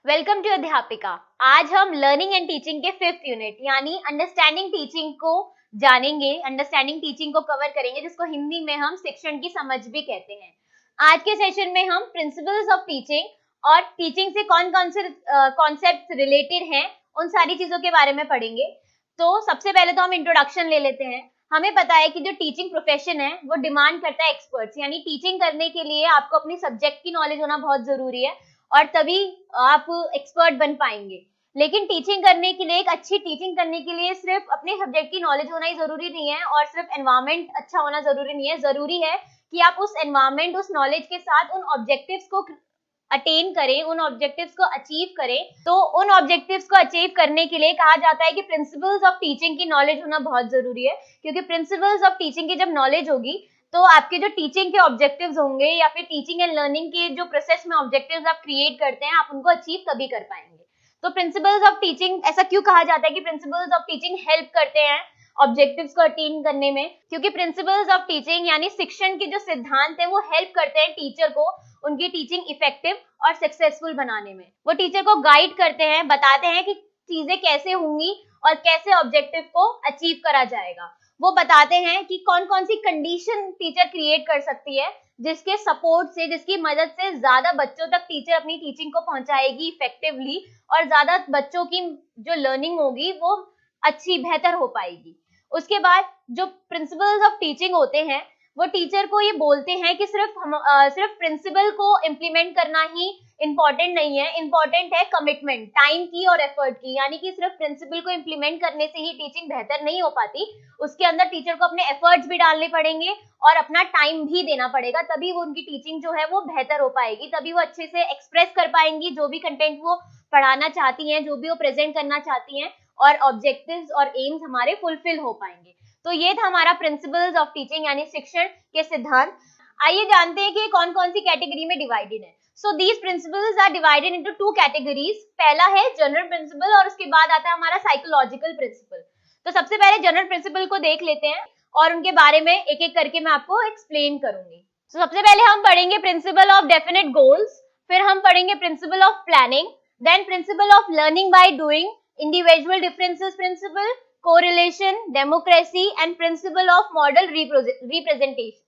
Welcome to अध्यापिका। आज हम लर्निंग एंड टीचिंग के 5th यूनिट यानी अंडरस्टैंडिंग टीचिंग को जानेंगे। अंडरस्टैंडिंग टीचिंग को कवर करेंगे, जिसको हिंदी में हम शिक्षण की समझ भी कहते हैं। आज के सेशन में हम प्रिंसिपल्स ऑफ टीचिंग और टीचिंग से कौन कौन से कॉन्सेप्ट रिलेटेड हैं, उन सारी चीजों के बारे में पढ़ेंगे। तो सबसे पहले तो हम इंट्रोडक्शन ले लेते हैं। हमें पता है कि जो टीचिंग प्रोफेशन है वो डिमांड करता है एक्सपर्ट्स, यानी टीचिंग करने के लिए आपको अपनी सब्जेक्ट की नॉलेज होना बहुत जरूरी है और तभी आप एक्सपर्ट बन पाएंगे। लेकिन टीचिंग करने के लिए, एक अच्छी टीचिंग करने के लिए सिर्फ अपने सब्जेक्ट की नॉलेज होना ही जरूरी नहीं है और सिर्फ एनवायरनमेंट अच्छा होना जरूरी नहीं है। जरूरी है कि आप उस एनवायरनमेंट, उस नॉलेज के साथ उन ऑब्जेक्टिव्स को अटेन करें, उन ऑब्जेक्टिव्स को अचीव करें। तो उन ऑब्जेक्टिव्स को अचीव करने के लिए कहा जाता है कि प्रिंसिपल्स ऑफ टीचिंग की नॉलेज होना बहुत जरूरी है, क्योंकि प्रिंसिपल्स ऑफ टीचिंग की जब नॉलेज होगी तो आपके जो टीचिंग के ऑब्जेक्टिव्स होंगे या फिर टीचिंग एंड लर्निंग के जो प्रोसेस में ऑब्जेक्टिव्स आप क्रिएट करते हैं, आप उनको अचीव तभी कर पाएंगे। तो प्रिंसिपल्स ऑफ टीचिंग, ऐसा क्यों कहा जाता है कि प्रिंसिपल्स ऑफ टीचिंग हेल्प करते हैं ऑब्जेक्टिव्स को अटेन करने में? क्योंकि प्रिंसिपल्स ऑफ टीचिंग यानी शिक्षण के जो सिद्धांत है वो हेल्प करते हैं टीचर को उनकी टीचिंग इफेक्टिव और सक्सेसफुल बनाने में। वो टीचर को गाइड करते हैं, बताते हैं कि चीजें कैसे होंगी और कैसे ऑब्जेक्टिव को अचीव करा जाएगा। वो बताते हैं कि कौन कौन सी कंडीशन टीचर क्रिएट कर सकती है जिसके सपोर्ट से, जिसकी मदद से ज्यादा बच्चों तक टीचर अपनी टीचिंग को पहुंचाएगी इफेक्टिवली और ज्यादा बच्चों की जो लर्निंग होगी वो अच्छी, बेहतर हो पाएगी। उसके बाद जो प्रिंसिपल्स ऑफ टीचिंग होते हैं वो टीचर को ये बोलते हैं कि सिर्फ प्रिंसिपल को इम्प्लीमेंट करना ही इंपॉर्टेंट नहीं है, इंपॉर्टेंट है कमिटमेंट, टाइम की और एफर्ट की। यानी कि सिर्फ प्रिंसिपल को इम्प्लीमेंट करने से ही टीचिंग बेहतर नहीं हो पाती, उसके अंदर टीचर को अपने एफर्ट्स भी डालने पड़ेंगे और अपना टाइम भी देना पड़ेगा, तभी वो उनकी टीचिंग जो है वो बेहतर हो पाएगी, तभी वो अच्छे से एक्सप्रेस कर पाएंगी जो भी कंटेंट वो पढ़ाना चाहती हैं, जो भी वो प्रेजेंट करना चाहती हैं, और ऑब्जेक्टिव्स और एम्स हमारे फुलफिल हो पाएंगे। तो ये था हमारा प्रिंसिपल्स ऑफ टीचिंग यानी शिक्षण के सिद्धांत। आइए जानते हैं कि कौन कौन सी कैटेगरी में डिवाइडेड है। So these principles are divided into 2 categories. पहला है जनरल प्रिंसिपल और उसके बाद आता है हमारा साइकोलॉजिकल प्रिंसिपल। तो सबसे पहले जनरल प्रिंसिपल को देख लेते हैं और उनके बारे में एक एक करके मैं आपको एक्सप्लेन करूंगी। तो सबसे पहले हम पढ़ेंगे प्रिंसिपल ऑफ डेफिनेट गोल्स, फिर हम पढ़ेंगे principle of planning, then principle of learning by doing, individual differences principle, correlation, democracy and principle of model representation.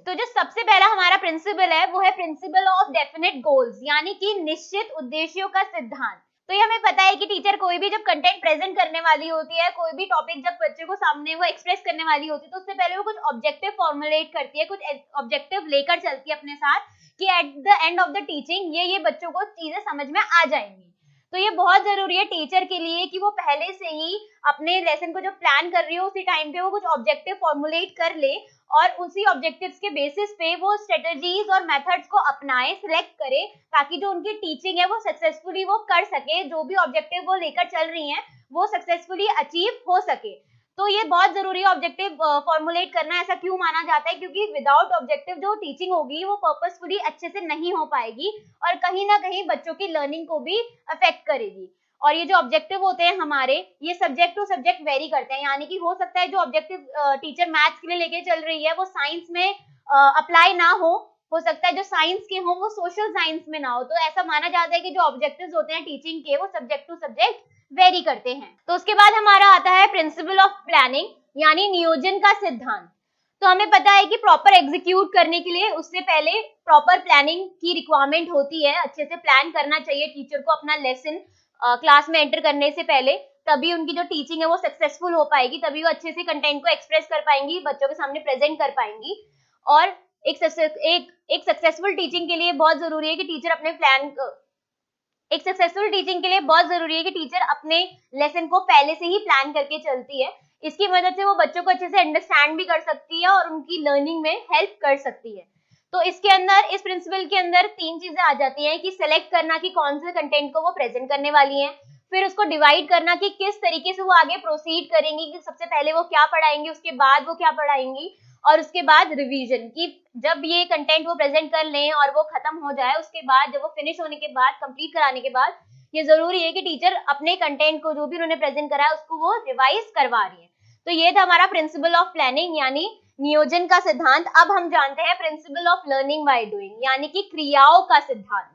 तो जो सबसे पहला हमारा प्रिंसिपल है वो है प्रिंसिपल ऑफ डेफिनेट गोल्स, यानी कि निश्चित उद्देश्यों का सिद्धांत। तो ये हमें पता है कि टीचर कोई भी जब कंटेंट प्रेजेंट करने वाली होती है, कोई भी टॉपिक जब बच्चे को सामने वो एक्सप्रेस करने वाली होती है, तो उससे पहले वो कुछ ऑब्जेक्टिव फॉर्मुलेट करती है, कुछ ऑब्जेक्टिव लेकर चलती है अपने साथ कि at the end of the teaching ये बच्चों को चीजें समझ में आ जाएंगी। तो ये बहुत जरूरी है टीचर के लिए कि वो पहले से ही अपने लेसन को जो प्लान कर रही हो उसी टाइम पे वो कुछ ऑब्जेक्टिव फॉर्मुलेट कर ले और उसी ऑब्जेक्टिव्स के बेसिस पे वो स्ट्रेटजीज और मेथड्स को अपनाए, सिलेक्ट करे, ताकि जो उनकी टीचिंग है वो सक्सेसफुली वो कर सके, जो भी ऑब्जेक्टिव वो लेकर चल रही हैं वो सक्सेसफुली अचीव हो सके। तो ये बहुत जरूरी है ऑब्जेक्टिव फॉर्मुलेट करना। ऐसा क्यों माना जाता है? क्योंकि विदाउट ऑब्जेक्टिव जो टीचिंग होगी वो पर्पसफुली अच्छे से नहीं हो पाएगी और कहीं ना कहीं बच्चों की लर्निंग को भी अफेक्ट करेगी। और ये जो ऑब्जेक्टिव होते हैं हमारे, ये सब्जेक्ट टू सब्जेक्ट वेरी करते हैं, यानी कि हो सकता है जो ऑब्जेक्टिव टीचर मैथ्स के लिए लेके चल रही है वो साइंस में अप्लाई ना हो सकता है जो साइंस के हो वो सोशल साइंस में ना हो। तो ऐसा माना जाता है कि जो ऑब्जेक्टिव्स होते हैं टीचिंग के वो सब्जेक्ट टू सब्जेक्ट वेरी करते हैं। तो उसके बाद हमारा आता है प्रिंसिपल ऑफ प्लानिंग यानी नियोजन का सिद्धांत। तो हमें पता है कि प्रॉपर एग्जीक्यूट करने के लिए उससे पहले प्रॉपर प्लानिंग की रिक्वायरमेंट होती है। अच्छे से प्लान करना चाहिए टीचर को अपना लेसन क्लास में एंटर करने से पहले, तभी उनकी जो टीचिंग है वो सक्सेसफुल हो पाएगी, तभी वो अच्छे से कंटेंट को एक्सप्रेस कर पाएंगी, बच्चों के सामने प्रेजेंट कर पाएंगी। और एक सक्सेसफुल टीचिंग के लिए बहुत जरूरी है कि टीचर अपने लेसन को पहले से ही प्लान करके चलती है। इसकी मदद से वो बच्चों को अच्छे से अंडरस्टैंड भी कर सकती है और उनकी लर्निंग में हेल्प कर सकती है। तो इसके अंदर, इस प्रिंसिपल के अंदर 3 चीजें आ जाती हैं कि सिलेक्ट करना कि कौन से कंटेंट को वो प्रेजेंट करने वाली हैं, फिर उसको डिवाइड करना कि किस तरीके से वो आगे प्रोसीड करेंगी, कि सबसे पहले वो क्या पढ़ाएंगी, उसके बाद वो क्या पढ़ाएंगी, और उसके बाद रिवीजन, कि जब ये कंटेंट वो प्रेजेंट कर लें और वो खत्म हो जाए, उसके बाद जब वो फिनिश होने के बाद, कंप्लीट कराने के बाद, ये जरूरी है कि टीचर अपने कंटेंट को जो भी उन्होंने प्रेजेंट करा है उसको वो रिवाइज करवा रही है। तो ये था हमारा प्रिंसिपल ऑफ प्लानिंग यानी नियोजन का सिद्धांत। अब हम जानते हैं principal of learning by doing यानी कि क्रियाओं का सिद्धांत।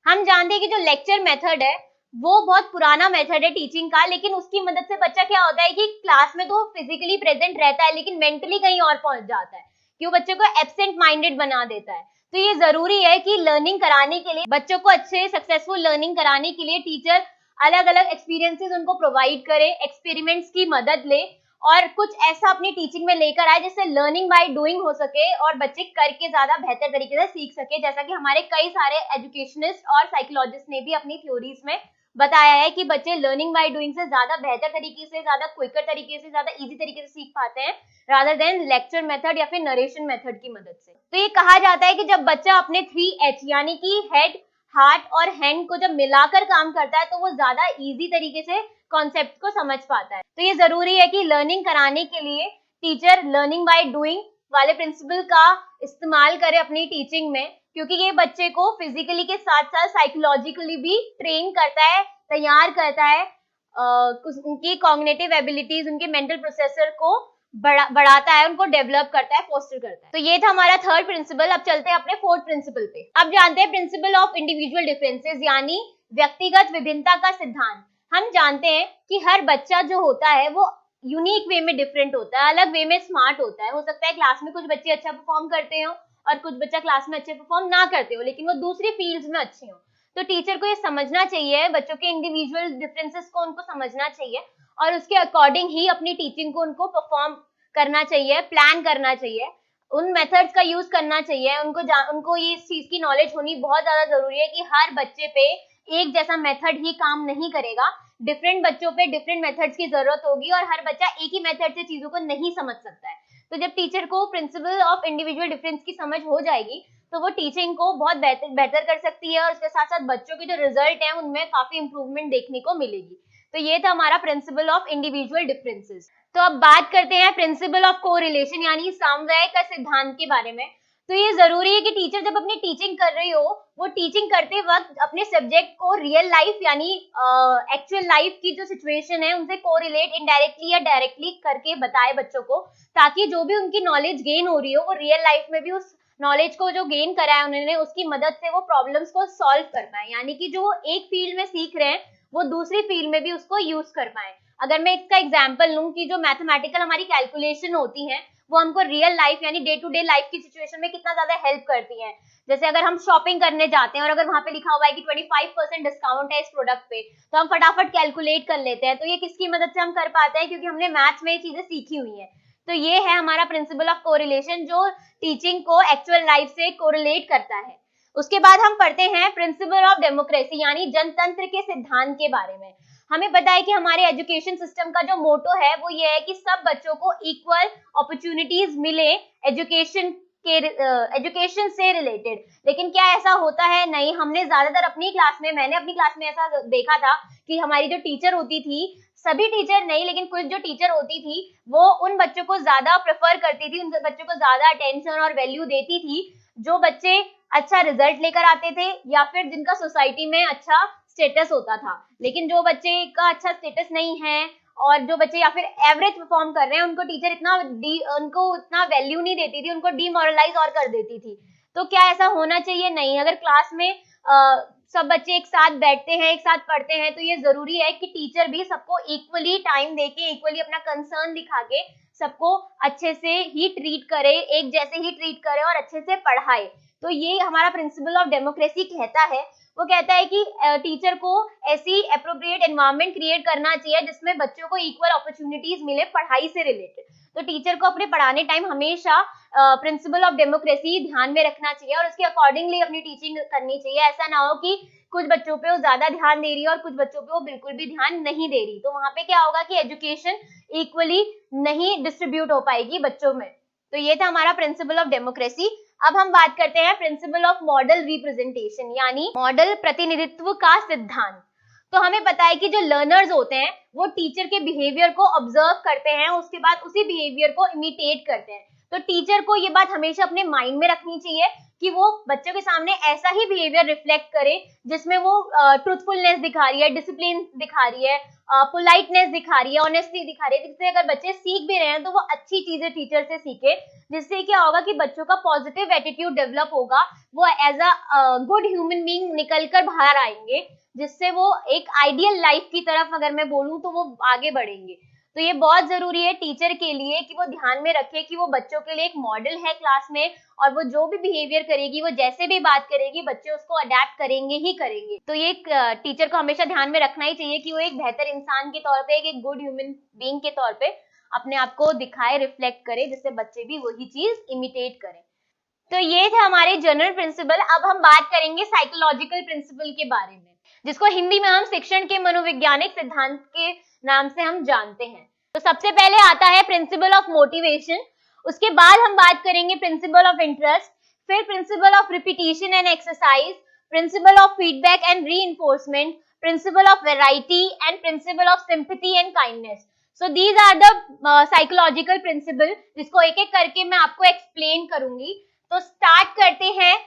हम जानते हैं कि जो लेक्चर मेथड है वो बहुत पुराना मेथड है टीचिंग का, लेकिन उसकी मदद से बच्चा क्या होता है कि क्लास में तो फिजिकली प्रेजेंट रहता है लेकिन मेंटली कहीं और पहुंच जाता है, कि वो बच्चे को एब्सेंट माइंडेड बना देता है। तो ये जरूरी है कि लर्निंग कराने के लिए, बच्चों को अच्छे सक्सेसफुल लर्निंग कराने के लिए टीचर अलग अलग एक्सपीरियंसेस उनको प्रोवाइड करे, एक्सपेरिमेंट्स की मदद ले और कुछ ऐसा अपनी टीचिंग में लेकर आए जिससे लर्निंग बाय डूइंग हो सके और बच्चे करके ज्यादा बेहतर तरीके से सीख सके। जैसा कि हमारे कई सारे एजुकेशनिस्ट और साइकोलॉजिस्ट ने भी अपनी थ्योरीज में बताया है कि बच्चे लर्निंग बाय डूइंग से ज्यादा बेहतर तरीके से, ज्यादा क्विकर तरीके से, ज्यादा इजी तरीके से सीख पाते हैं रादर देन लेक्चर मेथड या फिर नरेशन मेथड की मदद से। तो ये कहा जाता है कि जब बच्चा अपने 3H यानी कि हेड, हार्ट और हैंड को जब मिलाकर काम करता है तो वो ज्यादा इजी तरीके से कॉन्सेप्ट को समझ पाता है। तो ये जरूरी है कि लर्निंग कराने के लिए टीचर लर्निंग बाय डूइंग वाले प्रिंसिपल का इस्तेमाल करे अपनी टीचिंग में, क्योंकि ये बच्चे को फिजिकली के साथ साथ साइकोलॉजिकली भी ट्रेन करता है, तैयार करता है, उनकी कॉग्निटिव एबिलिटीज, उनके मेंटल प्रोसेसर को बढ़ाता है, उनको डेवलप करता है, फोस्टर करता है। तो ये था हमारा थर्ड प्रिंसिपल। अब चलते हैं अपने फोर्थ प्रिंसिपल पे। अब जानते हैं प्रिंसिपल ऑफ इंडिविजुअल डिफरेंसेस यानी व्यक्तिगत विभिन्नता का सिद्धांत। हम जानते हैं कि हर बच्चा जो होता है वो यूनिक वे में डिफरेंट होता है, अलग वे में स्मार्ट होता है। हो सकता है क्लास में कुछ बच्चे अच्छा परफॉर्म करते हो और कुछ बच्चा क्लास में अच्छे परफॉर्म ना करते हो, लेकिन वो दूसरी फील्ड्स में अच्छे हो। तो टीचर को ये समझना चाहिए, बच्चों के इंडिविजुअल डिफरेंसेस को उनको समझना चाहिए और उसके अकॉर्डिंग ही अपनी टीचिंग को उनको परफॉर्म करना चाहिए, प्लान करना चाहिए, उन मेथड्स का यूज करना चाहिए। उनको ये इस चीज की नॉलेज होनी बहुत ज्यादा जरूरी है कि हर बच्चे पे एक जैसा मेथड ही काम नहीं करेगा, डिफरेंट बच्चों पे डिफरेंट मेथड्स की जरूरत होगी और हर बच्चा एक ही मेथड से चीजों को नहीं समझ सकता है। तो जब टीचर को प्रिंसिपल ऑफ इंडिविजुअल डिफरेंस की समझ हो जाएगी तो वो टीचिंग को बहुत बेहतर कर सकती है और उसके साथ साथ बच्चों के जो रिजल्ट है उनमें काफी इंप्रूवमेंट देखने को मिलेगी। तो ये था हमारा प्रिंसिपल ऑफ इंडिविजुअल डिफरेंसेस। तो अब बात करते हैं प्रिंसिपल ऑफ कोरिलेशन यानी समन्वय का सिद्धांत के बारे में। तो ये जरूरी है कि टीचर जब अपनी टीचिंग कर रही हो वो टीचिंग करते वक्त अपने सब्जेक्ट को रियल लाइफ यानी एक्चुअल लाइफ की जो सिचुएशन है उनसे कोरिलेट इनडायरेक्टली या डायरेक्टली करके बताए बच्चों को, ताकि जो भी उनकी नॉलेज गेन हो रही हो वो रियल लाइफ में भी उस नॉलेज को जो गेन करा है उन्होंने उसकी मदद से वो प्रॉब्लम्स को सॉल्व कर पाए, यानी कि जो एक फील्ड में सीख रहे हैं वो दूसरी फील्ड में भी उसको यूज कर पाए। अगर मैं इसका एग्जांपल लूं कि जो मैथमेटिकल हमारी कैलकुलेशन होती है वो हमको रियल लाइफ यानी डे टू डे लाइफ की सिचुएशन में कितना ज्यादा हेल्प करती है। जैसे अगर हम शॉपिंग करने जाते हैं और अगर वहां पे लिखा हुआ है कि 25% डिस्काउंट है इस प्रोडक्ट पे, तो हम फटाफट कैलकुलेट कर लेते हैं। तो ये किसकी मदद से हम कर पाते हैं? क्योंकि हमने मैथ्स में ये चीजें सीखी हुई है। तो ये है हमारा प्रिंसिपल ऑफ कोरिलेशन जो टीचिंग को एक्चुअल लाइफ से कोरिलेट करता है। उसके बाद हम पढ़ते हैं प्रिंसिपल ऑफ डेमोक्रेसी यानी जनतंत्र के सिद्धांत के बारे में। हमें पता है कि हमारे एजुकेशन सिस्टम का जो मोटो है वो ये है कि सब बच्चों को इक्वल अपॉर्चुनिटीज मिले एजुकेशन से रिलेटेड। लेकिन क्या ऐसा होता है? नहीं। हमने ज्यादातर मैंने अपनी क्लास में ऐसा देखा था कि हमारी जो टीचर होती थी, सभी टीचर नहीं लेकिन कुछ जो टीचर होती थी वो उन बच्चों को ज्यादा प्रेफर करती थी, उन बच्चों को ज्यादा अटेंशन और वैल्यू देती थी जो बच्चे अच्छा रिजल्ट लेकर आते थे या फिर जिनका सोसाइटी में अच्छा स्टेटस होता था। लेकिन जो बच्चे का अच्छा स्टेटस नहीं है और जो बच्चे या फिर एवरेज परफॉर्म कर रहे हैं उनको टीचर उनको उतना वैल्यू नहीं देती थी, उनको डीमोरलाइज और कर देती थी। तो क्या ऐसा होना चाहिए? नहीं। अगर क्लास में सब बच्चे एक साथ बैठते हैं, एक साथ पढ़ते हैं, तो ये जरूरी है कि टीचर भी सबको इक्वली टाइम देके, इक्वली अपना कंसर्न दिखा के सबको अच्छे से ही ट्रीट करे, एक जैसे ही ट्रीट करे और अच्छे से पढ़ाए। तो ये हमारा प्रिंसिपल ऑफ डेमोक्रेसी कहता है। वो कहता है कि टीचर को ऐसी एप्रोप्रिएट एनवायरनमेंट क्रिएट करना चाहिए जिसमें बच्चों को इक्वल अपॉर्चुनिटीज मिले पढ़ाई से रिलेटेड। तो टीचर को अपने पढ़ाने टाइम हमेशा प्रिंसिपल ऑफ डेमोक्रेसी ध्यान में रखना चाहिए और उसके अकॉर्डिंगली अपनी टीचिंग करनी चाहिए। ऐसा ना हो कि कुछ बच्चों पे वो ज्यादा ध्यान दे रही है और कुछ बच्चों पे वो बिल्कुल भी ध्यान नहीं दे रही, तो वहां पे क्या होगा कि एजुकेशन इक्वली नहीं डिस्ट्रीब्यूट हो पाएगी बच्चों में। तो ये था हमारा प्रिंसिपल ऑफ डेमोक्रेसी। अब हम बात करते हैं प्रिंसिपल ऑफ मॉडल रिप्रेजेंटेशन यानी मॉडल प्रतिनिधित्व का सिद्धांत। तो हमें पता है कि जो लर्नर्स होते हैं वो टीचर के बिहेवियर को ऑब्जर्व करते हैं, उसके बाद उसी बिहेवियर को इमिटेट करते हैं। तो टीचर को ये बात हमेशा अपने माइंड में रखनी चाहिए कि वो बच्चों के सामने ऐसा ही बिहेवियर रिफ्लेक्ट करे जिसमें वो ट्रूथफुलनेस दिखा रही है, डिसिप्लिन दिखा रही है, पोलाइटनेस दिखा रही है, ऑनेस्टी दिखा रही है, जिससे अगर बच्चे सीख भी रहे हैं तो वो अच्छी चीजें टीचर से सीखे, जिससे क्या होगा कि बच्चों का पॉजिटिव एटीट्यूड डेवलप होगा, वो as a good human being निकल कर बाहर आएंगे, जिससे वो एक आइडियल लाइफ की तरफ अगर मैं बोलूं तो वो आगे बढ़ेंगे। तो ये बहुत जरूरी है टीचर के लिए कि वो ध्यान में रखे कि वो बच्चों के लिए एक मॉडल है क्लास में, और वो जो भी बिहेवियर करेगी, वो जैसे भी बात करेगी, बच्चे उसको अडेप्ट करेंगे ही करेंगे। तो ये टीचर को हमेशा ध्यान में रखना ही चाहिए कि वो एक बेहतर इंसान के तौर पे, एक गुड ह्यूमन बीइंग के तौर पे अपने आप को दिखाए, रिफ्लेक्ट करे, जिससे बच्चे भी वही चीज इमिटेट करें। तो ये थे हमारे जनरल प्रिंसिपल। अब हम बात करेंगे साइकोलॉजिकल प्रिंसिपल के बारे में, जिसको हिंदी में हम शिक्षण के मनोवैज्ञानिक सिद्धांत के नाम से हम जानते हैं। तो सबसे पहले आता है प्रिंसिपल ऑफ मोटिवेशन, उसके बाद हम बात करेंगे प्रिंसिपल ऑफ इंटरेस्ट, फिर principle of repetition and exercise, principle of feedback and reinforcement, principle of variety and principle of sympathy and kindness. So these are the psychological principle, जिसको एक एक करके मैं आपको एक्सप्लेन करूंगी। तो स्टार्ट करते हैं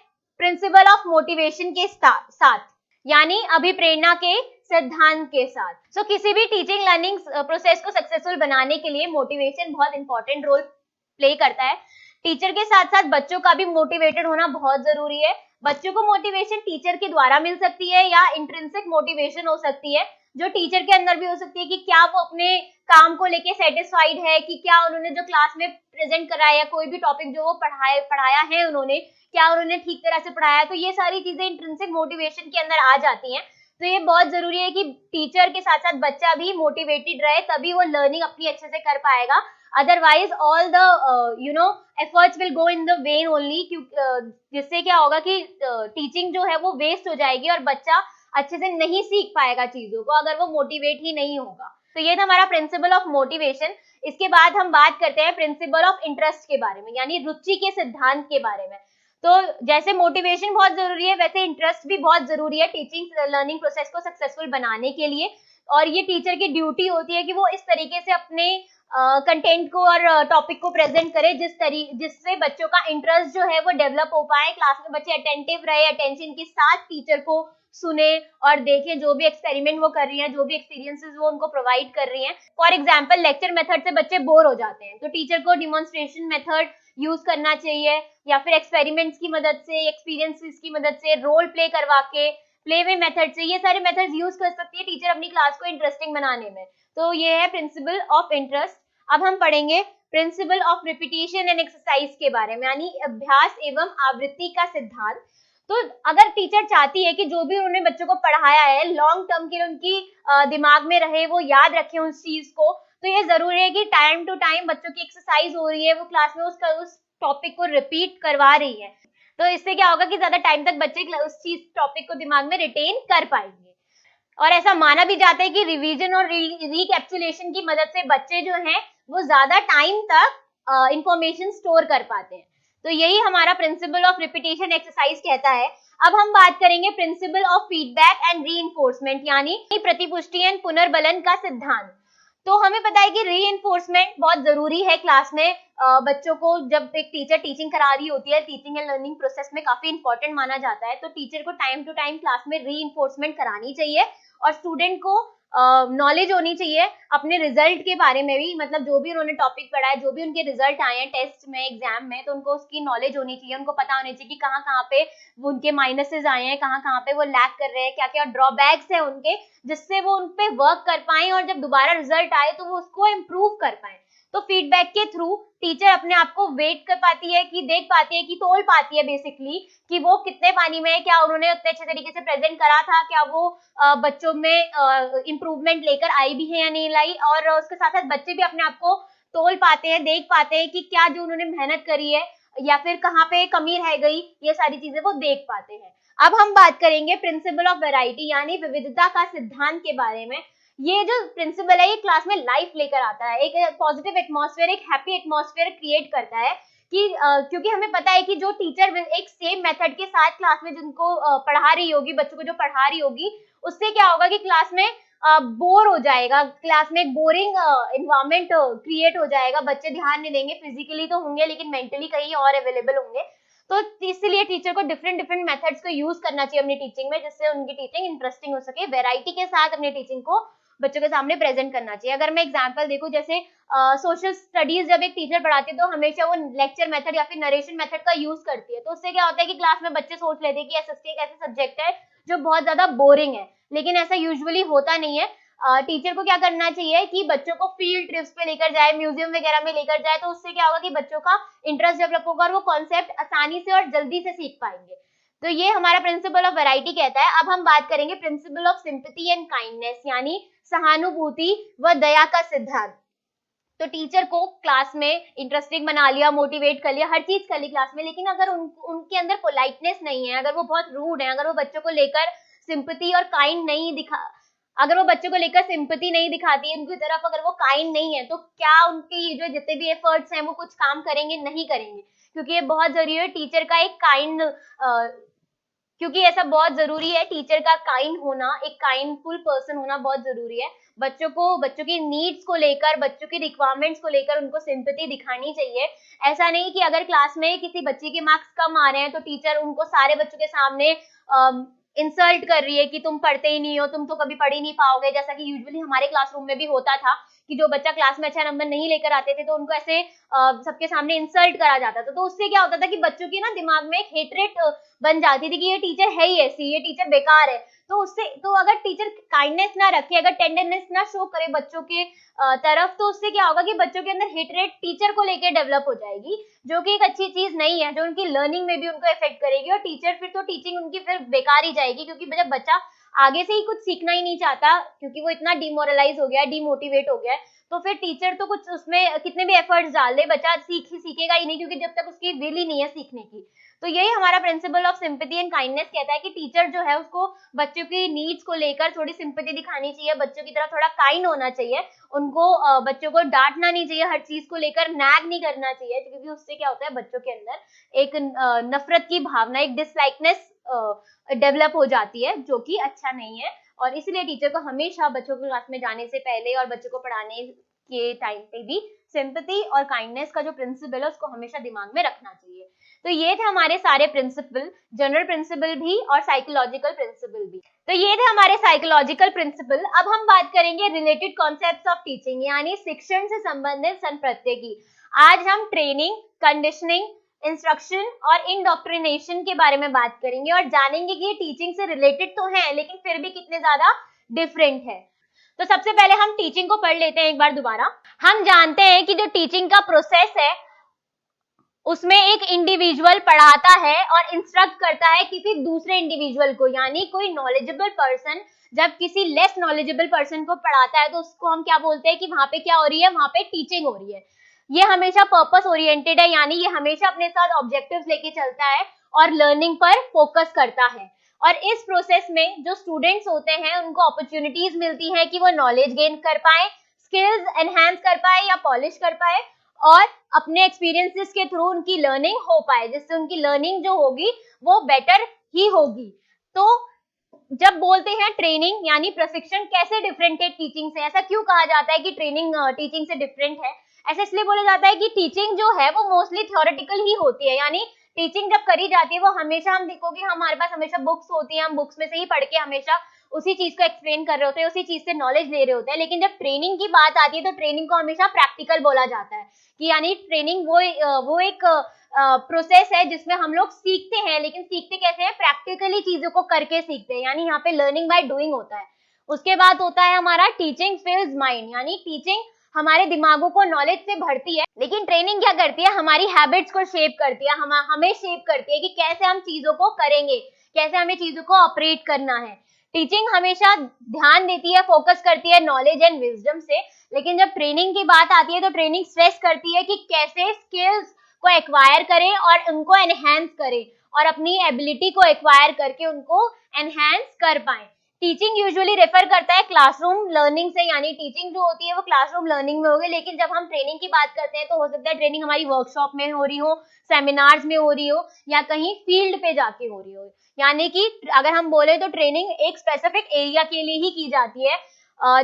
प्रिंसिपल ऑफ मोटिवेशन के साथ, यानी अभिप्रेरणा के सिद्धांत के साथ। सो किसी भी टीचिंग लर्निंग प्रोसेस को सक्सेसफुल बनाने के लिए मोटिवेशन बहुत इंपॉर्टेंट रोल प्ले करता है। टीचर के साथ साथ बच्चों का भी मोटिवेटेड होना बहुत जरूरी है। बच्चों को मोटिवेशन टीचर के द्वारा मिल सकती है या इंट्रिंसिक मोटिवेशन हो सकती है, जो टीचर के अंदर भी हो सकती है कि क्या वो अपने काम को लेके सेटिस्फाइड है, कि क्या उन्होंने जो क्लास में प्रेजेंट कराया या कोई भी टॉपिक जो वो पढ़ाया है उन्होंने, क्या उन्होंने ठीक तरह से पढ़ाया। तो ये सारी चीजें इंट्रिंसिक मोटिवेशन के अंदर आ जाती हैं। तो ये बहुत जरूरी है कि टीचर के साथ साथ बच्चा भी मोटिवेटेड रहे, तभी वो लर्निंग अपनी अच्छे से कर पाएगा। Otherwise all the efforts will go in the when only, जिससे क्या होगा कि टीचिंग जो है वो वेस्ट हो जाएगी और बच्चा अच्छे से नहीं सीख पाएगा चीजों को, अगर वो मोटिवेट ही नहीं होगा। तो ये था हमारा प्रिंसिपल ऑफ मोटिवेशन। इसके बाद हम बात करते हैं प्रिंसिपल ऑफ इंटरेस्ट के बारे में, यानी रुचि के सिद्धांत के बारे में। तो जैसे मोटिवेशन बहुत जरूरी है, वैसे इंटरेस्ट भी बहुत जरूरी है टीचिंग लर्निंग प्रोसेस को सक्सेसफुल बनाने के लिए। और ये टीचर की ड्यूटी होती है कि वो इस तरीके से अपने कंटेंट को और टॉपिक को प्रेजेंट करे जिससे बच्चों का इंटरेस्ट जो है वो डेवलप हो पाए, क्लास में बच्चे अटेंटिव रहे, अटेंशन के साथ टीचर को सुने और देखें जो भी एक्सपेरिमेंट वो कर रही हैं, जो भी एक्सपीरियंसेस वो उनको प्रोवाइड कर रही हैं। फॉर एग्जांपल लेक्चर मेथड से बच्चे बोर हो जाते हैं, तो टीचर को डिमॉन्स्ट्रेशन मेथड यूज करना चाहिए, या फिर एक्सपेरिमेंट्स की मदद से, एक्सपीरियंसेस की मदद से, रोल प्ले करवा के, प्ले वे मेथड से, ये सारे मेथड्स यूज कर सकती है टीचर अपनी क्लास को इंटरेस्टिंग बनाने में। तो ये है प्रिंसिपल ऑफ इंटरेस्ट। अब हम पढ़ेंगे principle of repetition and exercise के बारे में, यानी अभ्यास एवं आवृत्ति का सिद्धांत। तो अगर टीचर चाहती है कि जो भी उन्होंने बच्चों को पढ़ाया है लॉन्ग टर्म के लिए उनकी दिमाग में रहे, वो याद रखें उस चीज को, तो ये जरूरी है कि टाइम टू टाइम बच्चों की एक्सरसाइज हो रही है, वो क्लास में उस टॉपिक को रिपीट करवा रही है। तो इससे क्या होगा कि ज्यादा टाइम तक बच्चे उस चीज टॉपिक को दिमाग में रिटेन कर पाएंगे। और ऐसा माना भी जाता है कि रिवीजन और रिकैप्सुलेशन की मदद से बच्चे जो हैं वो ज्यादा टाइम तक इंफॉर्मेशन स्टोर कर पाते हैं। तो यही हमारा प्रिंसिपल ऑफ रिपीटिशन एक्सरसाइज कहता है। अब हम बात करेंगे principle of feedback and reinforcement, यानी प्रतिपुष्टि एंड पुनर्बलन का सिद्धांत। तो हमें पता है कि रीइंफोर्समेंट बहुत जरूरी है क्लास में। बच्चों को जब एक टीचर टीचिंग करा रही होती है, टीचिंग एंड लर्निंग प्रोसेस में काफी इंपॉर्टेंट माना जाता है, तो टीचर को टाइम टू टाइम क्लास में रीइंफोर्समेंट करानी चाहिए, और स्टूडेंट को नॉलेज होनी चाहिए अपने रिजल्ट के बारे में भी, मतलब जो भी उन्होंने टॉपिक पढ़ा है, जो भी उनके रिजल्ट आए हैं टेस्ट में, एग्जाम में, तो उनको उसकी नॉलेज होनी चाहिए, उनको पता होनी चाहिए कि कहाँ कहाँ पे वो उनके माइनसेस आए हैं, कहाँ कहाँ पे वो लैक कर रहे हैं, क्या क्या ड्रॉबैक्स है उनके, जिससे वो उन पे वर्क कर पाए और जब दोबारा रिजल्ट आए तो वो उसको इम्प्रूव कर पाए। तो फीडबैक के थ्रू टीचर अपने आप को वेट कर पाती है, कि देख पाती है, कि तोल पाती है बेसिकली कि वो कितने पानी में है, क्या उन्होंने उतने अच्छे तरीके से प्रेजेंट करा था, क्या वो बच्चों में इम्प्रूवमेंट लेकर आई भी है या नहीं लाई, और उसके साथ साथ बच्चे भी अपने आप को तोल पाते हैं, देख पाते हैं कि क्या जो उन्होंने मेहनत करी है या फिर कहाँ पे कमी रह गई, ये सारी चीजें वो देख पाते हैं। अब हम बात करेंगे प्रिंसिपल ऑफ वैरायटी, यानी विविधता का सिद्धांत के बारे में। ये जो प्रिंसिपल है ये क्लास में लाइफ लेकर आता है, एक पॉजिटिव एटमॉस्फेयर, एक हैप्पी एटमॉस्फेयर क्रिएट करता है, कि क्योंकि हमें पता है कि जो टीचर एक सेम मेथड के साथ क्लास में जिनको पढ़ा रही होगी, बच्चों को जो पढ़ा रही होगी, उससे क्या होगा कि क्लास में बोर हो जाएगा, क्लास में एक बोरिंग इन्वायरमेंट क्रिएट हो जाएगा, बच्चे ध्यान नहीं देंगे, फिजिकली तो होंगे लेकिन मेंटली कहीं और अवेलेबल होंगे। तो इसलिए टीचर को डिफरेंट डिफरेंट मेथड्स को यूज करना चाहिए अपनी टीचिंग में, जिससे उनकी टीचिंग इंटरेस्टिंग हो सके, वेराइटी के साथ अपनी टीचिंग को बच्चों के सामने प्रेजेंट करना चाहिए। अगर मैं एग्जांपल देखूं, जैसे सोशल स्टडीज जब एक टीचर पढ़ाती है तो हमेशा वो लेक्चर मेथड या फिर नरेशन मेथड का यूज करती है, तो उससे क्या होता है कि क्लास में बच्चे सोच लेते हैं कि एसएसटी एक ऐसा सब्जेक्ट है जो बहुत ज्यादा बोरिंग है, लेकिन ऐसा यूजुअली होता नहीं है। टीचर को क्या करना चाहिए कि बच्चों को फील्ड ट्रिप्स पे लेकर जाए, म्यूजियम वगैरह में लेकर जाए, तो उससे क्या होगा कि बच्चों का इंटरेस्ट डेवलप होगा और वो कॉन्सेप्ट आसानी से और जल्दी से सीख पाएंगे। तो ये हमारा प्रिंसिपल ऑफ वैरायटी कहता है। अब हम बात करेंगे principle of sympathy and kindness, यानी सहानुभूति व दया का सिद्धांत। तो टीचर को क्लास में इंटरेस्टिंग बना लिया, मोटिवेट कर लिया, हर चीज कर ली क्लास में, लेकिन अगर उनके अंदर पोलाइटनेस नहीं है, अगर वो बहुत रूड है, अगर वो बच्चों को लेकर सिंपैथी और काइंड नहीं अगर वो बच्चों को लेकर सिंपैथी नहीं दिखाती है उनकी तरफ, अगर वो काइंड नहीं है, तो क्या उनकी जो जितने भी एफर्ट्स हैं वो कुछ काम करेंगे? नहीं करेंगे, क्योंकि ये बहुत जरूरी है टीचर का एक काइंड, क्योंकि ऐसा बहुत जरूरी है टीचर का काइंड होना, एक काइंडफुल पर्सन होना बहुत जरूरी है। बच्चों की नीड्स को लेकर, बच्चों की रिक्वायरमेंट्स को लेकर उनको सिंपैथी दिखानी चाहिए। ऐसा नहीं कि अगर क्लास में किसी बच्चे के मार्क्स कम आ रहे हैं तो टीचर उनको सारे बच्चों के सामने इंसल्ट कर रही है कि तुम पढ़ते ही नहीं हो, तुम तो कभी पढ़ ही नहीं पाओगे, जैसा कि यूजुअली हमारे क्लासरूम में भी होता था कि जो बच्चा क्लास में अच्छा नंबर नहीं लेकर आते थे तो उनको ऐसे सबके सामने इंसल्ट करा जाता था। तो उससे क्या होता था कि बच्चों की ना दिमाग में एक हेट्रेट बन जाती थी कि ये टीचर है ही ऐसी, ये टीचर बेकार है। तो अगर टीचर काइंडनेस ना रखे, अगर टेंडरनेस ना शो करे बच्चों के तरफ, तो उससे क्या होगा कि बच्चों के अंदर हेटरेट टीचर को लेकर डेवलप हो जाएगी, जो कि एक अच्छी चीज नहीं है, जो उनकी लर्निंग में भी उनको इफेक्ट करेगी, और टीचर फिर तो टीचिंग उनकी फिर बेकार ही जाएगी, क्योंकि जब बच्चा आगे से ही कुछ सीखना ही नहीं चाहता, क्योंकि वो इतना डिमोरलाइज हो गया है, डिमोटिवेट हो गया है, तो फिर टीचर तो कुछ उसमें कितने भी एफर्ट्स डाल दे, बच्चा सीखेगा ही नहीं, क्योंकि जब तक उसकी विल ही नहीं है सीखने की। तो यही हमारा principal of sympathy and kindness कहता है कि टीचर जो है उसको बच्चों की नीड्स को लेकर थोड़ी सिंपैथी दिखानी चाहिए, बच्चों की तरफ थोड़ा काइंड होना चाहिए, उनको बच्चों को डांटना नहीं चाहिए, हर चीज को लेकर नैग नहीं करना चाहिए, क्योंकि उससे क्या होता है बच्चों के अंदर एक नफरत की भावना, एक डिसलाइकनेस डेवलप हो जाती है, जो कि अच्छा नहीं है। और इसलिए टीचर को हमेशा बच्चों की क्लास में जाने से पहले और बच्चों को पढ़ाने के टाइम पे भी सिंपैथी और काइंडनेस का जो प्रिंसिपल है उसको हमेशा दिमाग में रखना चाहिए। तो ये थे हमारे सारे प्रिंसिपल, जनरल प्रिंसिपल भी और साइकोलॉजिकल प्रिंसिपल भी। तो ये थे हमारे साइकोलॉजिकल प्रिंसिपल। अब हम बात करेंगे रिलेटेड कॉन्सेप्ट्स ऑफ टीचिंग, यानी शिक्षण से संबंधित संप्रत्यय की। आज हम ट्रेनिंग, कंडीशनिंग, इंस्ट्रक्शन और इंडोक्ट्रिनेशन के बारे में बात करेंगे और जानेंगे कि ये टीचिंग से रिलेटेड तो है, लेकिन फिर भी कितने ज्यादा डिफरेंट है। तो सबसे पहले हम टीचिंग को पढ़ लेते हैं एक बार दोबारा। हम जानते हैं कि जो टीचिंग का प्रोसेस है उसमें एक इंडिविजुअल पढ़ाता है और इंस्ट्रक्ट करता है किसी दूसरे इंडिविजुअल को, यानी कोई नॉलेजेबल पर्सन जब किसी लेस नॉलेजेबल पर्सन को पढ़ाता है तो उसको हम क्या बोलते हैं कि वहां पे क्या हो रही है, वहां पे टीचिंग हो रही है। ये हमेशा पर्पस ओरिएंटेड है, यानी ये हमेशा अपने साथ ऑब्जेक्टिव्स लेके चलता है और लर्निंग पर फोकस करता है। और इस प्रोसेस में जो स्टूडेंट्स होते हैं उनको अपॉर्चुनिटीज मिलती है कि वो नॉलेज गेन कर पाए, स्किल्स एनहांस कर पाए या पॉलिश कर पाए, और अपने एक्सपीरियंसेस के थ्रू उनकी लर्निंग हो पाए, जिससे उनकी लर्निंग जो होगी वो बेटर ही होगी। तो जब बोलते हैं ट्रेनिंग यानी प्रशिक्षण कैसे डिफरेंट है टीचिंग से, ऐसा क्यों कहा जाता है कि ट्रेनिंग टीचिंग से डिफरेंट है? ऐसा इसलिए बोला जाता है कि टीचिंग जो है वो मोस्टली थ्योरेटिकल ही होती है, यानी टीचिंग जब करी जाती है वो हमेशा, हम देखोगे हमारे पास हमेशा बुक्स होती है, हम बुक्स में से ही पढ़ के हमेशा उसी चीज को एक्सप्लेन कर रहे होते हैं, उसी चीज से नॉलेज ले रहे होते हैं। लेकिन जब ट्रेनिंग की बात आती है तो ट्रेनिंग को हमेशा प्रैक्टिकल बोला जाता है, कि यानी ट्रेनिंग वो एक प्रोसेस है जिसमें हम लोग सीखते हैं, लेकिन सीखते कैसे हैं? प्रैक्टिकली चीजों को करके सीखते हैं, यानी यहाँ पे लर्निंग बाय डूइंग होता है। उसके बाद होता है हमारा टीचिंग फिल्स माइंड, यानी टीचिंग हमारे दिमागों को नॉलेज से भरती है, लेकिन ट्रेनिंग क्या करती है? हमारी हैबिट्स को शेप करती है, हमें शेप करती है कि कैसे हम चीजों को करेंगे, कैसे हमें चीजों को ऑपरेट करना है। टीचिंग हमेशा ध्यान देती है, फोकस करती है नॉलेज एंड विजडम से, लेकिन जब ट्रेनिंग की बात आती है तो ट्रेनिंग स्ट्रेस करती है कि कैसे स्किल्स को एक्वायर करें और उनको एनहांस करें, और अपनी एबिलिटी को एक्वायर करके उनको एनहांस कर पाएं। टीचिंग यूजुअली रेफर करता है क्लासरूम लर्निंग से, यानी टीचिंग जो होती है वो क्लासरूम लर्निंग में होगी, लेकिन जब हम ट्रेनिंग की बात करते हैं तो हो सकता है ट्रेनिंग हमारी वर्कशॉप में हो रही हो, सेमिनार्स में हो रही हो, या कहीं फील्ड पे जाके हो रही हो। यानी कि अगर हम बोले तो ट्रेनिंग एक स्पेसिफिक एरिया के लिए ही की जाती है।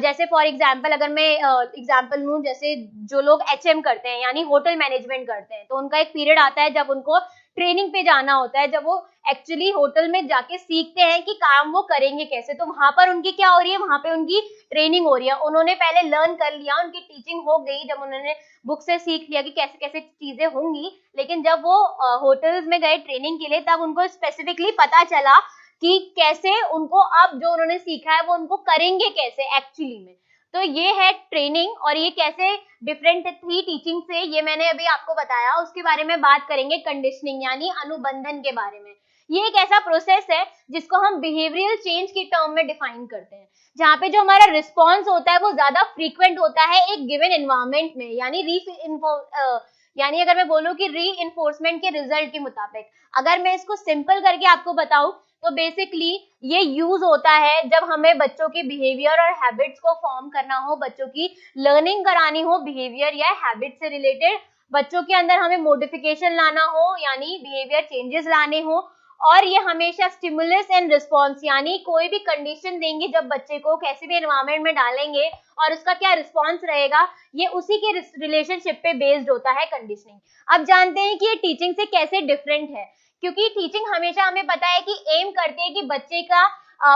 जैसे फॉर एग्जाम्पल अगर मैं एग्जाम्पल लूं, जैसे जो लोग HM करते हैं यानी होटल मैनेजमेंट करते हैं, तो उनका एक पीरियड आता है जब उनको ट्रेनिंग पे जाना होता है, जब वो एक्चुअली होटल में जाके सीखते हैं कि काम वो करेंगे कैसे, तो वहां पर उनकी क्या हो रही है, वहां पे उनकी ट्रेनिंग हो रही है। उन्होंने पहले लर्न कर लिया, उनकी टीचिंग हो गई, जब उन्होंने बुक से सीख लिया कि कैसे कैसे चीजें होंगी, लेकिन जब वो होटल्स में गए ट्रेनिंग के लिए, तब उनको स्पेसिफिकली पता चला कि कैसे उनको अब जो उन्होंने सीखा है वो उनको करेंगे कैसे एक्चुअली में। तो ये है ट्रेनिंग, और ये कैसे डिफरेंट थी टीचिंग से, ये मैंने अभी आपको बताया। उसके बारे में बात करेंगे कंडीशनिंग यानी अनुबंधन के बारे में। ये एक ऐसा प्रोसेस है जिसको हम बिहेवियरल चेंज की टर्म में डिफाइन करते हैं, जहाँ पे जो हमारा रिस्पॉन्स होता है वो ज्यादा फ्रीक्वेंट होता है एक गिवन एनवायरमेंट में, यानी अगर मैं बोलूँ कि री इन्फोर्समेंट के रिजल्ट के मुताबिक। अगर मैं इसको सिंपल करके आपको बताऊं तो बेसिकली ये यूज होता है जब हमें बच्चों के बिहेवियर और हैबिट्स को फॉर्म करना हो, बच्चों की लर्निंग करानी हो बिहेवियर या हैबिट से रिलेटेड, बच्चों के अंदर हमें मॉडिफिकेशन लाना हो यानी बिहेवियर चेंजेस लाने हो, और ये हमेशा स्टिमुलस एंड रिस्पॉन्स यानी कोई भी कंडीशन देंगे जब बच्चे को कैसे भी एनवायरमेंट में डालेंगे और उसका क्या रिस्पॉन्स रहेगा, ये उसी के रिलेशनशिप पे बेस्ड होता है कंडीशनिंग। अब जानते हैं कि ये टीचिंग से कैसे डिफरेंट है, क्योंकि टीचिंग हमेशा हमें पता है कि एम करते हैं कि बच्चे का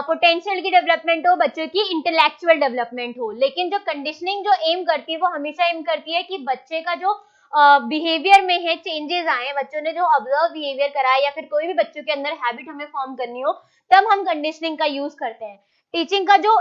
पोटेंशियल की डेवलपमेंट हो, बच्चों की इंटेलेक्चुअल डेवलपमेंट हो, लेकिन जो कंडीशनिंग जो एम करती है वो हमेशा एम करती है कि बच्चे का जो बिहेवियर में है चेंजेस आए, बच्चों ने जो ऑब्जर्व बिहेवियर करा है या फिर कोई भी बच्चों के अंदर हैबिट हमें फॉर्म करनी हो, तब हम कंडीशनिंग का यूज करते हैं। टीचिंग का जो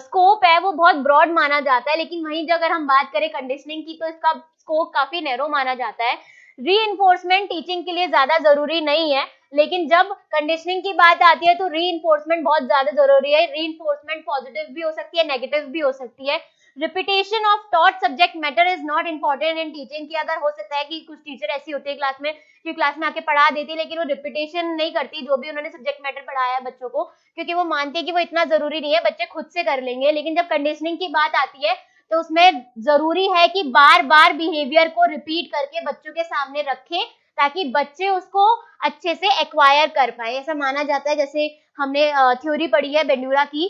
स्कोप है वो बहुत ब्रॉड माना जाता है, लेकिन वहीं अगर हम बात करें कंडीशनिंग की तो इसका स्कोप काफी नैरो माना जाता है। रीइंफोर्समेंट टीचिंग के लिए ज्यादा जरूरी नहीं है, लेकिन जब कंडीशनिंग की बात आती है तो रीइंफोर्समेंट बहुत ज्यादा जरूरी है। रीइंफोर्समेंट पॉजिटिव भी हो सकती है, नेगेटिव भी हो सकती है। Repetition of taught subject matter is not important in teaching, की अगर हो सकता है कि कुछ टीचर ऐसी होती है क्लास में कि क्लास में आके पढ़ा देती है, लेकिन वो रिपीटेशन नहीं करती जो भी उन्होंने सब्जेक्ट मैटर पढ़ाया है बच्चों को, क्योंकि वो मानती है कि वो इतना जरूरी नहीं है, बच्चे खुद से कर लेंगे। लेकिन जब कंडीशनिंग की बात आती है तो उसमें जरूरी है कि बार बार बिहेवियर को रिपीट करके बच्चों के सामने रखें, ताकि बच्चे उसको अच्छे से एक्वायर कर पाए। ऐसा माना जाता है, जैसे हमने थ्योरी पढ़ी है बेंडूरा की,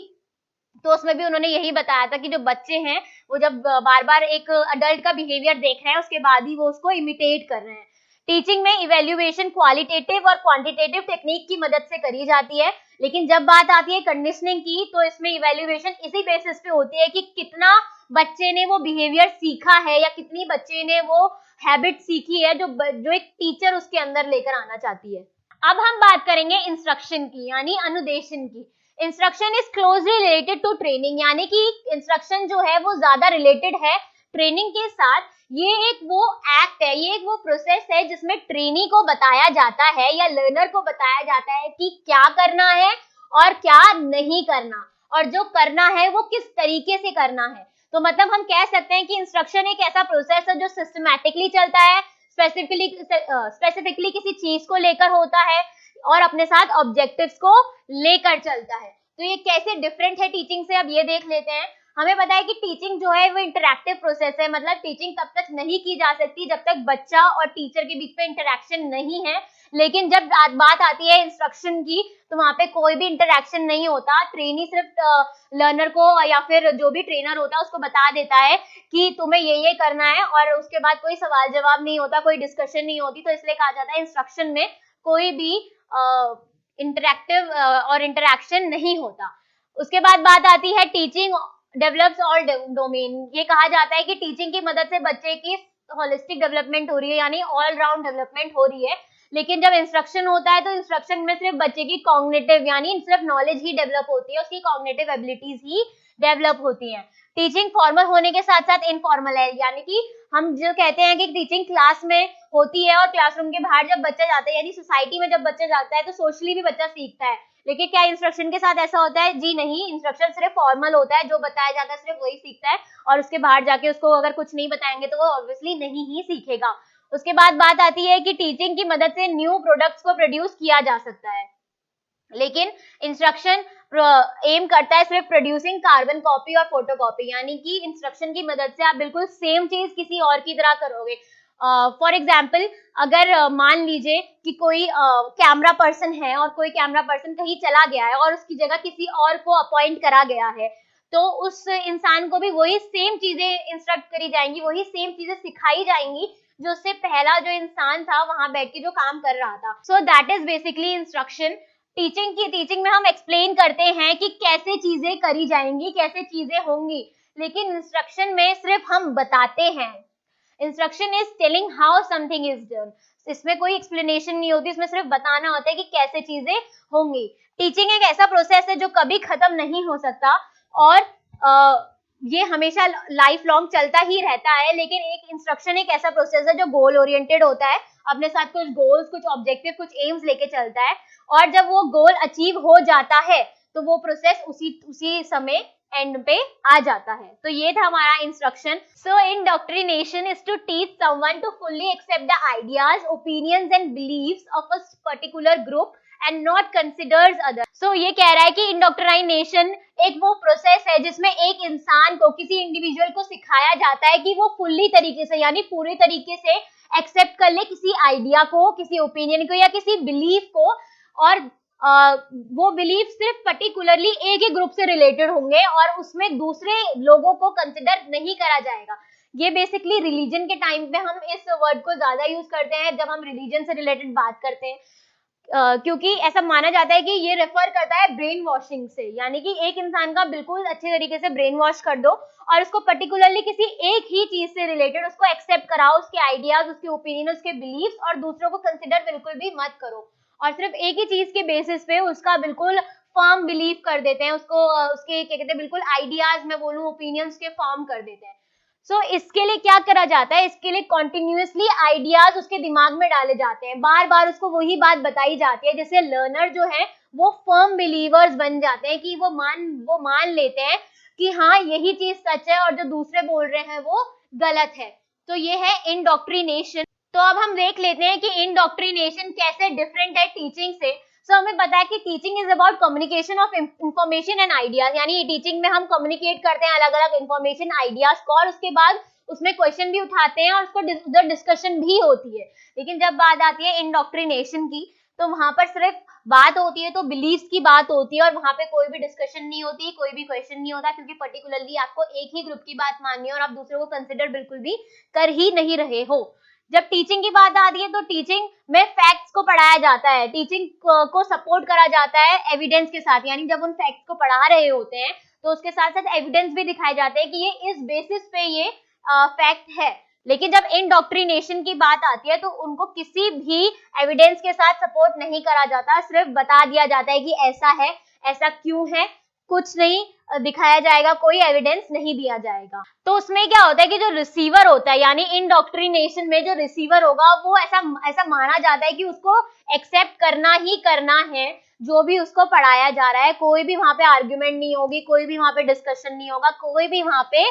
तो उसमें भी उन्होंने यही बताया था कि जो बच्चे हैं वो जब बार बार एक अडल्ट का बिहेवियर देख रहे हैं उसके बाद ही वो उसको इमिटेट कर रहे हैं। टीचिंग में इवेल्युएशन क्वालिटेटिव और क्वांटिटेटिव टेक्निक की मदद से करी जाती है, लेकिन जब बात आती है कंडीशनिंग की तो इसमें इवेल्युएशन इसी बेसिस पे होती है कि कितना बच्चे ने वो बिहेवियर सीखा है या कितनी बच्चे ने वो हैबिट सीखी है जो एक टीचर उसके अंदर लेकर आना चाहती है। अब हम बात करेंगे इंस्ट्रक्शन की यानी अनुदेशन की। Instruction is closely related to training, यानी कि इंस्ट्रक्शन जो है वो ज्यादा रिलेटेड है ट्रेनिंग के साथ। ये एक वो एक्ट है, ये एक वो प्रोसेस है जिसमें ट्रेनी को बताया जाता है या लर्नर को बताया जाता है कि क्या करना है और क्या नहीं करना, और जो करना है वो किस तरीके से करना है। तो मतलब हम कह सकते हैं कि इंस्ट्रक्शन एक ऐसा प्रोसेस है जो सिस्टमैटिकली चलता है, स्पेसिफिकली किसी चीज को लेकर होता है और अपने साथ ऑब्जेक्टिव्स को लेकर चलता है। तो ये कैसे डिफरेंट है टीचिंग से, अब ये देख लेते हैं। हमें पता है कि टीचिंग जो है वो इंटरैक्टिव प्रोसेस है, मतलब टीचिंग तब तक नहीं की जा सकती जब तक बच्चा और टीचर के बीच में इंटरैक्शन नहीं है। लेकिन जब बात आती है इंस्ट्रक्शन की तो वहां पे कोई भी इंटरैक्शन नहीं होता, ट्रेनी सिर्फ लर्नर को या फिर जो भी ट्रेनर होता है उसको बता देता है कि तुम्हें ये करना है, और उसके बाद कोई सवाल जवाब नहीं होता, कोई डिस्कशन नहीं होती। तो इसलिए कहा जाता है इंस्ट्रक्शन में कोई भी इंटरैक्टिव और इंटरैक्शन नहीं होता। उसके बाद बात आती है टीचिंग डेवलप्स ऑल डोमेन। ये कहा जाता है कि टीचिंग की मदद से बच्चे की होलिस्टिक डेवलपमेंट हो रही है यानी ऑल राउंड डेवलपमेंट हो रही है। लेकिन जब इंस्ट्रक्शन होता है तो इंस्ट्रक्शन में सिर्फ बच्चे की कॉग्निटिव यानी सिर्फ नॉलेज ही डेवलप होती है, उसकी कॉग्निटिव एबिलिटीज ही डेवलप होती हैं। टीचिंग फॉर्मल होने के साथ साथ इनफॉर्मल है, यानी कि हम जो कहते हैं कि टीचिंग क्लास में होती है और क्लासरूम के बाहर जब बच्चा जाता है यानी सोसाइटी में जब बच्चा जाता है तो सोशली भी बच्चा सीखता है। लेकिन क्या इंस्ट्रक्शन के साथ ऐसा होता है? जी नहीं, इंस्ट्रक्शन सिर्फ फॉर्मल होता है, जो बताया जाता है सिर्फ वही सीखता है, और उसके बाहर जाके उसको अगर कुछ नहीं बताएंगे तो वो ऑब्वियसली नहीं ही सीखेगा। उसके बाद बात आती है कि टीचिंग की मदद से न्यू प्रोडक्ट्स को प्रोड्यूस किया जा सकता है, लेकिन इंस्ट्रक्शन एम करता है सिर्फ प्रोड्यूसिंग कार्बन कॉपी और फोटो कॉपी, यानी कि इंस्ट्रक्शन की मदद से आप बिल्कुल सेम चीज किसी और की तरह करोगे। फॉर एग्जाम्पल, अगर मान लीजिए कि कोई कैमरा पर्सन है और कोई कैमरा पर्सन कहीं चला गया है और उसकी जगह किसी और को अपॉइंट करा गया है, तो उस इंसान को भी वही सेम चीजें इंस्ट्रक्ट करी जाएंगी, वही सेम चीजें सिखाई जाएंगी, जो उससे पहला जो इंसान था वहां बैठ के जो काम कर रहा था। So that is basically instruction. Teaching में हम एक्सप्लेन करते हैं कि कैसे चीजें करी जाएंगी, कैसे चीजें होंगी, लेकिन इंस्ट्रक्शन में सिर्फ हम बताते हैं। Instruction is telling how something is done. इसमें कोई एक्सप्लेनेशन नहीं होती, इसमें सिर्फ बताना होता है कि कैसे चीजें होंगी। टीचिंग एक ऐसा प्रोसेस है जो कभी खत्म नहीं हो सकता और ये हमेशा लाइफ लॉन्ग चलता ही रहता है, लेकिन एक इंस्ट्रक्शन एक ऐसा प्रोसेस है जो गोल ओरिएंटेड होता है, अपने साथ कुछ गोल्स, कुछ ऑब्जेक्टिव, कुछ एम्स लेके चलता है, और जब वो गोल अचीव हो जाता है तो वो प्रोसेस उसी समय एंड पे आ जाता है। तो ये था हमारा instruction. So indoctrination is to teach someone to fully accept the ideas, opinions and beliefs of a particular group and not considers other. सो ये कह रहा है कि इंडोक्ट्रिनेशन एक वो प्रोसेस है जिसमें एक इंसान को, किसी इंडिविजुअल को सिखाया जाता है कि वो फुल्ली तरीके से, यानी पूरे तरीके से एक्सेप्ट कर ले किसी आइडिया को, किसी ओपिनियन को या किसी बिलीफ को, और वो बिलीफ सिर्फ पर्टिकुलरली एक ही ग्रुप से रिलेटेड होंगे और उसमें दूसरे लोगों को कंसिडर नहीं करा जाएगा। ये बेसिकली रिलीजन के टाइम पे हम इस वर्ड को ज्यादा यूज करते हैं जब हम रिलीजन से रिलेटेड बात करते हैं, क्योंकि ऐसा माना जाता है कि ये रेफर करता है ब्रेन वॉशिंग से, यानी कि एक इंसान का बिल्कुल अच्छे तरीके से ब्रेन वॉश कर दो और उसको पर्टिकुलरली किसी एक ही चीज से रिलेटेड उसको एक्सेप्ट कराओ, उसके आइडियाज, उसके ओपिनियन, उसके बिलीव्स, और दूसरों को कंसिडर बिल्कुल भी मत करो और सिर्फ एक ही चीज के बेसिस पे उसका बिल्कुल फर्म बिलीव कर देते हैं, उसको उसके क्या कहते हैं बिल्कुल आइडियाज, मैं बोलूं ओपिनियंस के फॉर्म कर देते हैं। सो इसके लिए क्या करा जाता है, इसके लिए कॉन्टिन्यूसली आइडियाज उसके दिमाग में डाले जाते हैं, बार बार उसको वही बात बताई जाती है, जिससे लर्नर जो है वो फर्म बिलीवर्स बन जाते हैं कि वो मान लेते हैं कि हाँ यही चीज सच है और जो दूसरे बोल रहे हैं वो गलत है। तो ये है इंडोक्ट्रिनेशन। तो अब हम देख लेते हैं कि इंडोक्ट्रिनेशन कैसे डिफरेंट है टीचिंग से। सो हमें पता है कि teaching is about communication of information and ideas, यानी टीचिंग में हम कम्युनिकेट करते हैं अलग अलग इंफॉर्मेशन, आइडियाज को, और उसके बाद उसमें क्वेश्चन भी उठाते हैं और उसको उधर डिस्कशन भी होती है। लेकिन जब बात आती है इंडोक्ट्रिनेशन की तो वहां पर सिर्फ बात होती है, तो बिलीव्स की बात होती है और वहां पे कोई भी डिस्कशन नहीं होती, कोई भी क्वेश्चन नहीं होता, क्योंकि पर्टिकुलरली आपको एक ही ग्रुप की बात माननी है और आप दूसरों को कंसिडर बिल्कुल भी कर ही नहीं रहे हो। जब टीचिंग की बात आती है तो टीचिंग में फैक्ट्स को पढ़ाया जाता है, टीचिंग को सपोर्ट करा जाता है एविडेंस के साथ, यानी जब उन फैक्ट्स को पढ़ा रहे होते हैं तो उसके साथ साथ एविडेंस भी दिखाए जाते हैं कि ये इस बेसिस पे ये फैक्ट है। लेकिन जब इंडोक्ट्रिनेशन की बात आती है तो उनको किसी भी एविडेंस के साथ सपोर्ट नहीं करा जाता, सिर्फ बता दिया जाता है कि ऐसा है, ऐसा क्यों है, कुछ नहीं दिखाया जाएगा, कोई एविडेंस नहीं दिया जाएगा। तो उसमें क्या होता है कि जो रिसीवर होता है, यानी इंडोक्ट्रिनेशन में जो रिसीवर होगा वो ऐसा माना जाता है कि उसको एक्सेप्ट करना ही करना है जो भी उसको पढ़ाया जा रहा है, कोई भी वहां पे आर्ग्यूमेंट नहीं होगी, कोई भी वहां पे डिस्कशन नहीं होगा, कोई भी वहां पे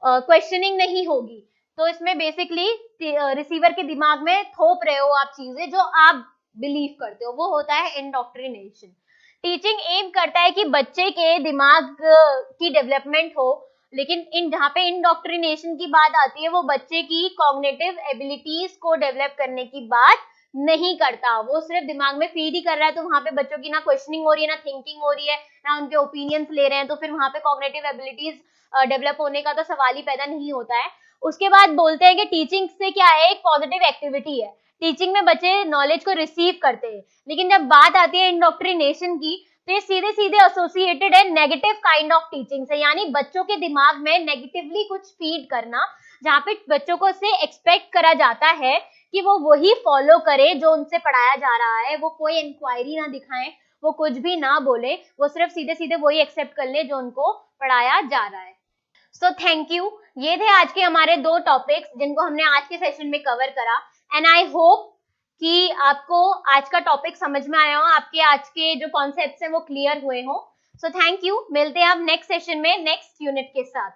क्वेश्चनिंग नहीं होगी। तो इसमें बेसिकली रिसीवर के दिमाग में थोप रहे हो आप चीजें जो आप बिलीव करते हो, वो होता है इंडोक्ट्रिनेशन। टीचिंग एम करता है कि बच्चे के दिमाग की डेवलपमेंट हो, लेकिन जहाँ पे इंडोक्ट्रिनेशन की बात आती है वो बच्चे की कॉग्निटिव एबिलिटीज को डेवलप करने की बात नहीं करता, वो सिर्फ दिमाग में फीड ही कर रहा है। तो वहां पे बच्चों की ना क्वेश्चनिंग हो रही है, ना थिंकिंग हो रही है, ना उनके ओपिनियंस ले रहे हैं, तो फिर वहां पे कॉग्निटिव एबिलिटीज डेवलप होने का तो सवाल ही पैदा नहीं होता है। उसके बाद बोलते हैं कि टीचिंग से क्या है, एक पॉजिटिव एक्टिविटी है, टीचिंग में बच्चे नॉलेज को रिसीव करते हैं। लेकिन जब बात आती है इंडोक्ट्रिनेशन की तो ये सीधे सीधे एसोसिएटेड है नेगेटिव काइंड ऑफ टीचिंग से, यानी बच्चों के दिमाग में नेगेटिवली कुछ फीड करना, जहाँ पे बच्चों को से एक्सपेक्ट करा जाता है कि वो वही फॉलो करे जो उनसे पढ़ाया जा रहा है, वो कोई इंक्वायरी ना दिखाएं, वो कुछ भी ना बोले, वो सिर्फ सीधे सीधे वही एक्सेप्ट कर ले जो उनको पढ़ाया जा रहा है। सो थैंक यू, ये थे आज के हमारे 2 टॉपिक्स जिनको हमने आज के सेशन में कवर करा, एंड आई होप कि आपको आज का टॉपिक समझ में आया हो, आपके आज के जो कॉन्सेप्ट्स हैं वो क्लियर हुए हो। सो थैंक यू, मिलते हैं अब नेक्स्ट सेशन में नेक्स्ट यूनिट के साथ।